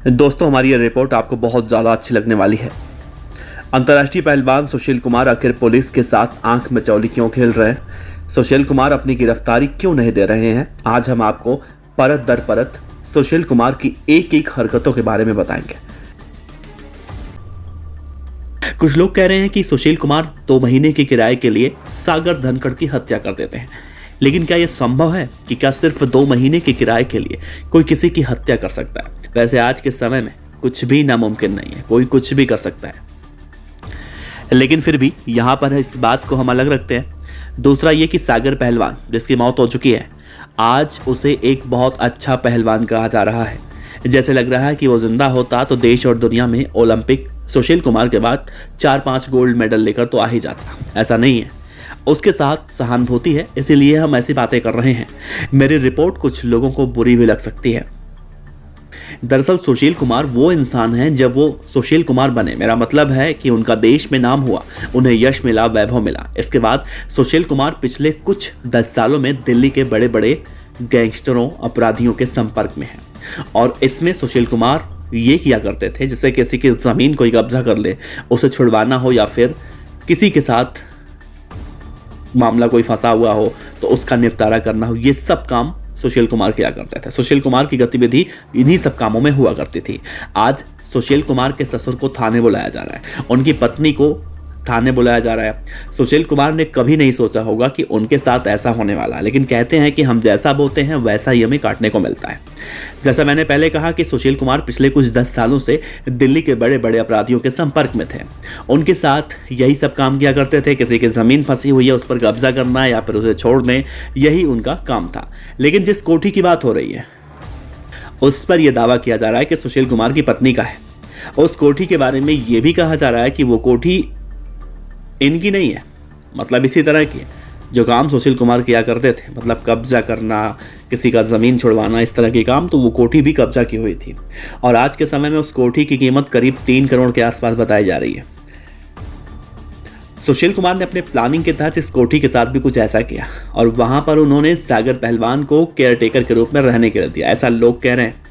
दोस्तों, हमारी ये रिपोर्ट आपको बहुत ज़्यादा अच्छी लगने वाली है। अंतर्राष्ट्रीय पहलवान सुशील कुमार आखिर पुलिस के साथ आंख मिचौली क्यों खेल रहे हैं? सुशील कुमार अपनी गिरफ्तारी क्यों नहीं दे रहे हैं? आज हम आपको परत दर परत सुशील कुमार की एक एक हरकतों के बारे में बताएंगे। कुछ लोग कह रहे हैं कि सुशील कुमार 2 महीने के किराए के लिए सागर धनखड़ की हत्या कर देते हैं, लेकिन क्या यह संभव है कि क्या सिर्फ 2 महीने के किराए के लिए कोई किसी की हत्या कर सकता है? वैसे आज के समय में कुछ भी नामुमकिन नहीं है, कोई कुछ भी कर सकता है। लेकिन फिर भी यहाँ पर इस बात को हम अलग रखते हैं। दूसरा ये कि सागर पहलवान, जिसकी मौत हो चुकी है, आज उसे एक बहुत अच्छा पहलवान कहा जा रहा है। जैसे लग रहा है कि वो जिंदा होता तो देश और दुनिया में ओलंपिक सुशील कुमार के बाद 4-5 गोल्ड मेडल लेकर तो आ ही जाता। ऐसा नहीं है, उसके साथ सहानुभूति है, इसीलिए हम ऐसी बातें कर रहे हैं। मेरी रिपोर्ट कुछ लोगों को बुरी भी लग सकती है। दरअसल सुशील कुमार वो इंसान हैं जब वो सुशील कुमार बने, मेरा मतलब है कि उनका देश में नाम हुआ, उन्हें यश मिला, वैभव मिला। इसके बाद सुशील कुमार पिछले कुछ 10 सालों में दिल्ली के बड़े बड़े गैंगस्टरों, अपराधियों के संपर्क में है। और इसमें सुशील कुमार ये किया करते थे, जैसे किसी की ज़मीन कोई कब्जा कर ले, उसे छुड़वाना हो, या फिर किसी के साथ मामला कोई फंसा हुआ हो तो उसका निपटारा करना हो, ये सब काम सुशील कुमार किया करते थे। सुशील कुमार की गतिविधि इन्हीं सब कामों में हुआ करती थी। आज सुशील कुमार के ससुर को थाने बुलाया जा रहा है, उनकी पत्नी को थाने बुलाया जा रहा है। सुशील कुमार ने कभी नहीं सोचा होगा कि उनके साथ ऐसा होने वाला, लेकिन कहते हैं कि हम जैसा बोते हैं वैसा ही हमें काटने को मिलता है। जैसा मैंने पहले कहा कि सुशील कुमार पिछले कुछ 10 सालों से दिल्ली के बड़े बड़े अपराधियों के संपर्क में थे। उनके साथ यही सब काम किया करते थे। किसी की ज़मीन फंसी हुई है, उस पर कब्जा करना या फिर उसे छोड़ दें, यही उनका काम था। लेकिन जिस कोठी की बात हो रही है उस पर यह दावा किया जा रहा है कि सुशील कुमार की पत्नी का है। उस कोठी के बारे में यह भी कहा जा रहा है कि वो कोठी इनकी नहीं है, मतलब इसी तरह की है जो काम सुशील कुमार किया करते थे, मतलब कब्जा करना, किसी का ज़मीन छुड़वाना, इस तरह के काम, तो वो कोठी भी कब्जा की हुई थी। और आज के समय में उस कोठी की कीमत करीब 3 करोड़ के आसपास बताई जा रही है। सुशील कुमार ने अपने प्लानिंग के तहत इस कोठी के साथ भी कुछ ऐसा किया और वहां पर उन्होंने सागर पहलवान को केयरटेकर के रूप में रहने के लिए दिया, ऐसा लोग कह रहे हैं।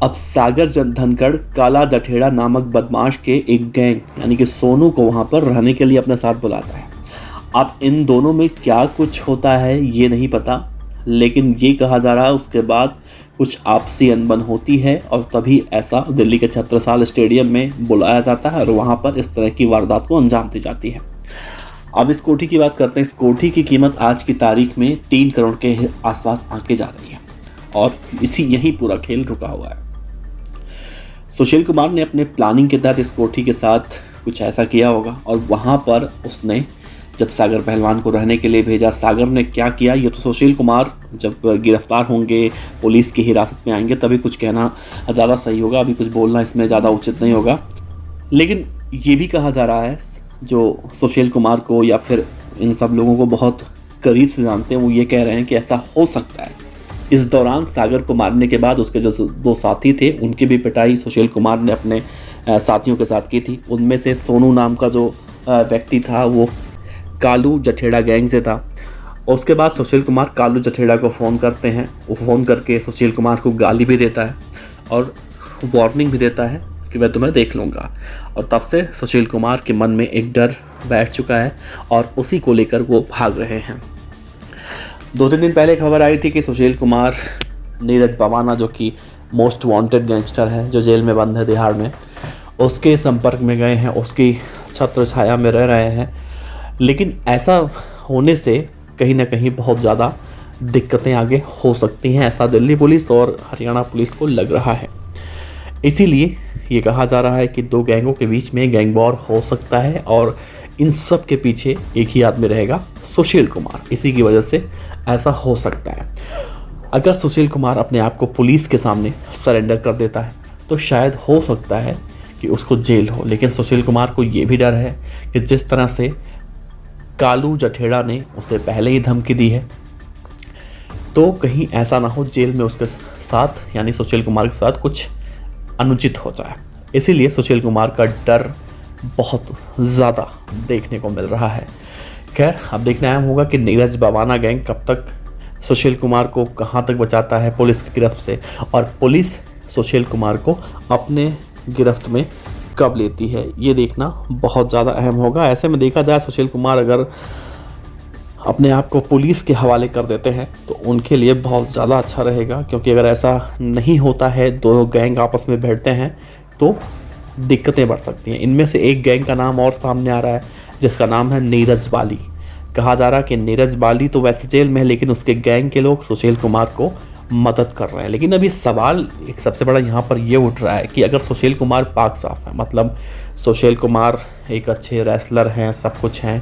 अब सागर धनखड़ काला जठेड़ा नामक बदमाश के एक गैंग यानी कि सोनू को वहां पर रहने के लिए अपने साथ बुलाता है। अब इन दोनों में क्या कुछ होता है ये नहीं पता, लेकिन ये कहा जा रहा है उसके बाद कुछ आपसी अनबन होती है और तभी ऐसा दिल्ली के छत्रसाल स्टेडियम में बुलाया जाता है और वहां पर इस तरह की वारदात को अंजाम दी जाती है। अब इस कोठी की बात करते हैं। इस कोठी की कीमत आज की तारीख में 3 करोड़ के आसपास आके जा रही है और यही पूरा खेल रुका हुआ है। सुशील कुमार ने अपने प्लानिंग के तहत इस कोठी के साथ कुछ ऐसा किया होगा और वहाँ पर उसने जब सागर पहलवान को रहने के लिए भेजा, सागर ने क्या किया ये तो सुशील कुमार जब गिरफ्तार होंगे, पुलिस की हिरासत में आएंगे, तभी कुछ कहना ज़्यादा सही होगा, अभी कुछ बोलना इसमें ज़्यादा उचित नहीं होगा। लेकिन ये भी कहा जा रहा है, जो सुशील कुमार को या फिर इन सब लोगों को बहुत करीब से जानते हैं, वो ये कह रहे हैं कि ऐसा हो सकता है इस दौरान सागर को मारने के बाद उसके जो 2 साथी थे उनकी भी पिटाई सुशील कुमार ने अपने साथियों के साथ की थी। उनमें से सोनू नाम का जो व्यक्ति था वो कालू जठेड़ा गैंग से था। उसके बाद सुशील कुमार कालू जठेड़ा को फ़ोन करते हैं। वो फ़ोन करके सुशील कुमार को गाली भी देता है और वार्निंग भी देता है कि मैं तुम्हें देख लूँगा। और तब से सुशील कुमार के मन में एक डर बैठ चुका है और उसी को लेकर वो भाग रहे हैं। 2-3 दिन पहले खबर आई थी कि सुशील कुमार नीरज बवाना, जो कि मोस्ट वांटेड गैंगस्टर है, जो जेल में बंद है तिहाड़ में, उसके संपर्क में गए हैं, उसकी छत्र छाया में रह रहे हैं। लेकिन ऐसा होने से कहीं ना कहीं बहुत ज़्यादा दिक्कतें आगे हो सकती हैं, ऐसा दिल्ली पुलिस और हरियाणा पुलिस को लग रहा है। इसीलिए ये कहा जा रहा है कि 2 गैंगों के बीच में गैंग वॉर हो सकता है और इन सब के पीछे एक ही आदमी रहेगा, सुशील कुमार। इसी की वजह से ऐसा हो सकता है। अगर सुशील कुमार अपने आप को पुलिस के सामने सरेंडर कर देता है तो शायद हो सकता है कि उसको जेल हो। लेकिन सुशील कुमार को ये भी डर है कि जिस तरह से कालू जठेड़ा ने उसे पहले ही धमकी दी है, तो कहीं ऐसा ना हो जेल में उसके साथ यानी सुशील कुमार के साथ कुछ अनुचित हो जाए। इसीलिए सुशील कुमार का डर बहुत ज़्यादा देखने को मिल रहा है। खैर, अब देखना अहम होगा कि नीरज बवाना गैंग कब तक सुशील कुमार को कहाँ तक बचाता है पुलिस की गिरफ्त से, और पुलिस सुशील कुमार को अपने गिरफ्त में कब लेती है, ये देखना बहुत ज़्यादा अहम होगा। ऐसे में देखा जाए सुशील कुमार अगर अपने आप को पुलिस के हवाले कर देते हैं तो उनके लिए बहुत ज़्यादा अच्छा रहेगा, क्योंकि अगर ऐसा नहीं होता है, दोनों गैंग आपस में भिड़ते हैं तो दिक्कतें बढ़ सकती हैं। इनमें से एक गैंग का नाम और सामने आ रहा है जिसका नाम है नीरज बाली। कहा जा रहा है कि नीरज बाली तो वैसे जेल में है, लेकिन उसके गैंग के लोग सुशील कुमार को मदद कर रहे हैं। लेकिन अभी सवाल एक सबसे बड़ा यहाँ पर ये उठ रहा है कि अगर सुशील कुमार पाक साफ है, मतलब सुशील कुमार एक अच्छे रेसलर हैं, सब कुछ हैं,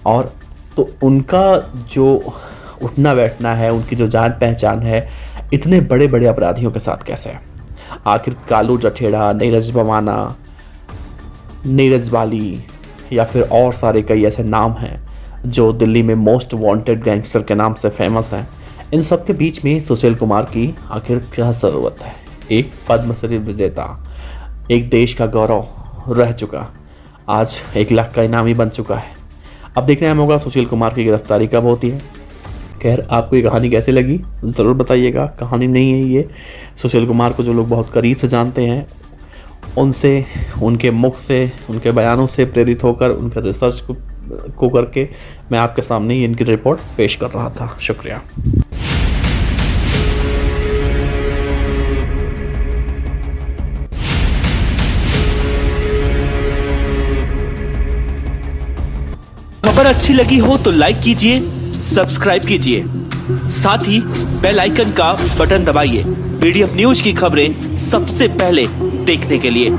और तो उनका जो उठना बैठना है, उनकी जो जान पहचान है, इतने बड़े बड़े अपराधियों के साथ कैसे है? आखिर कालू जठेड़ा, नीरज बवाना, नीरज बाली या फिर और सारे कई ऐसे नाम हैं जो दिल्ली में मोस्ट वांटेड गैंगस्टर के नाम से फेमस हैं। इन सब के बीच में सुशील कुमार की आखिर क्या ज़रूरत है? एक पद्मश्री विजेता, एक देश का गौरव रह चुका, आज 1 लाख का इनामी बन चुका है। अब देखने में होगा सुशील कुमार की गिरफ्तारी कब होती है। खैर, आपको ये कहानी कैसी लगी ज़रूर बताइएगा। कहानी नहीं है ये, सुशील कुमार को जो लोग बहुत करीब से जानते हैं उनसे, उनके मुख से, उनके बयानों से प्रेरित होकर, उनके रिसर्च को करके मैं आपके सामने ही इनकी रिपोर्ट पेश कर रहा था। शुक्रिया। खबर अच्छी लगी हो तो लाइक कीजिए, सब्सक्राइब कीजिए, साथ ही बेल आइकन का बटन दबाइए पीडीएफ न्यूज की खबरें सबसे पहले देखने के लिए।